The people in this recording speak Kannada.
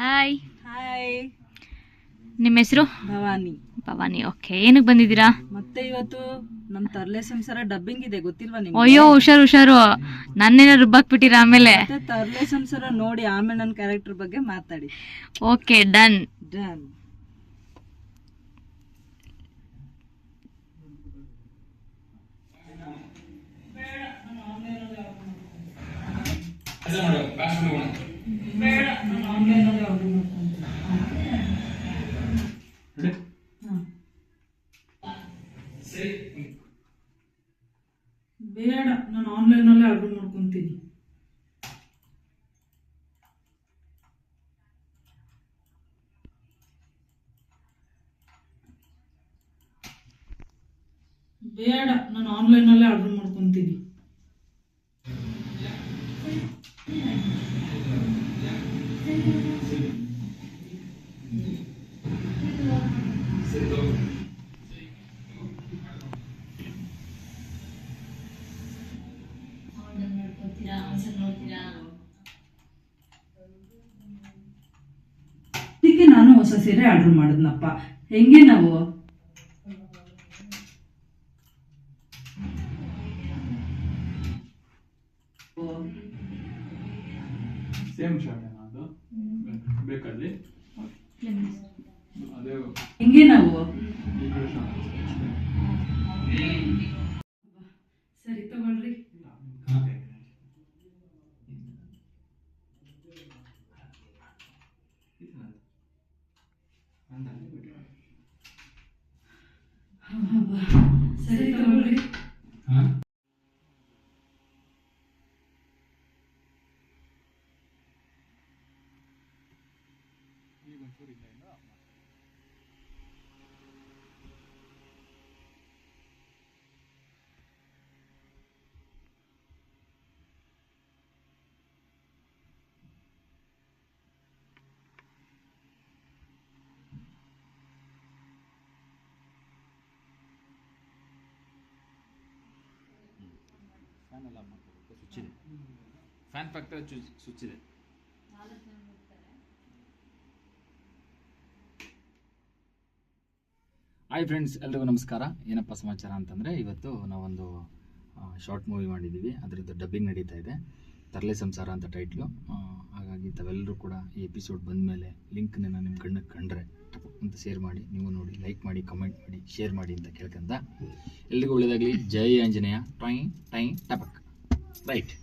ಹಾಯ್. ಹಾಯ್, ನಿಮ್ಮ ಹೆಸರು? ಭವಾನಿ. ಭವಾನಿ. ಓಕೆ, ಏನಕ್ಕೆ ಬಂದಿದ್ದೀರಾ? ಮತ್ತೆ ಇವತ್ತು ನಮ್ ತರ್ಲೆ ಸಂಸಾರ ಡಬ್ಬಿಂಗ್ ಇದೆ, ಗೊತ್ತಿಲ್ವಾ ನಿಮ್ಗೆ? ಅಯ್ಯೋ, ಹುಷಾರು. ನನ್ನೇನೋ ರುಬ್ಬಾಕ್ಬಿಟ್ಟಿರ ಆಮೇಲೆ. ಮತ್ತೆ ತರ್ಲೆ ಸಂಸಾರ ನೋಡಿ ಆಮೇಲೆ ನನ್ನ ಕ್ಯಾರೆಕ್ಟರ್ ಬಗ್ಗೆ ಮಾತಾಡಿ. Okay, done. ಡನ್. ಬೇಡ, ನಾನು ಆನ್ಲೈನಲ್ಲೇ ಆರ್ಡರ್ ಮಾಡ್ಕೊಂತೀನಿ. ಬೇಡ, ನಾನು ಆನ್ಲೈನಲ್ಲೇ ಆರ್ಡರ್ ಮಾಡ್ಕೊಂತೀನಿ. ಅದಕ್ಕೆ ನಾನು ಹೊಸ ಸೀರೆ ಆರ್ಡರ್ ಮಾಡಿದ್ನಪ್ಪ. ಹೆಂಗೆ ನಾವು ಸೇಮ್ ಶಾರ್ಟ್ ಅದು ಬೇಕಲ್ಲಿ ಅದೇ ಹೆಂಗೆ ನಾವು ಈ ಕಡೆ ಶಾರ್ಟ್ ಸರಿ ತಗೊಳ್ರಿ. ಸರಿ ತಗೊಳ್ರಿ. ಫ್ಯಾನ್ ಎಲ್ಲ ಮಾಡ್ಕೋಬೇಕು, ಸ್ವಿಚ್ ಇದೆ, ಫ್ಯಾನ್ ಪಕ್ಕದ ಸ್ವಿಚ್ ಇದೆ. ಹಾಯ್ ಫ್ರೆಂಡ್ಸ್, ಎಲ್ರಿಗೂ ನಮಸ್ಕಾರ. ಏನಪ್ಪ ಸಮಾಚಾರ ಅಂತಂದರೆ, ಇವತ್ತು ನಾವೊಂದು ಶಾರ್ಟ್ ಮೂವಿ ಮಾಡಿದ್ದೀವಿ. ಅದರದ್ದು ಡಬ್ಬಿಂಗ್ ನಡೀತಾ ಇದೆ. ತರ್ಲೆ ಸಂಸಾರ ಅಂತ ಟೈಟ್ಲು. ಹಾಗಾಗಿ ತಾವೆಲ್ಲರೂ ಕೂಡ ಈ ಎಪಿಸೋಡ್ ಬಂದ ಮೇಲೆ ಲಿಂಕ್ನ ನಿಮ್ಮ ಕಣ್ಣಕ್ಕೆ ಕಂಡ್ರೆ ಅಂತ ಶೇರ್ ಮಾಡಿ, ನೀವು ನೋಡಿ, ಲೈಕ್ ಮಾಡಿ, ಕಮೆಂಟ್ ಮಾಡಿ, ಶೇರ್ ಮಾಡಿ ಅಂತ ಕೇಳ್ಕೊಂಡ ಎಲ್ರಿಗೂ ಒಳ್ಳೆಯದಾಗಲಿ. ಜೈ ಆಂಜನೇಯ. ಟೈ ಟೈ ಟಪಕ್. ರೈಟ್.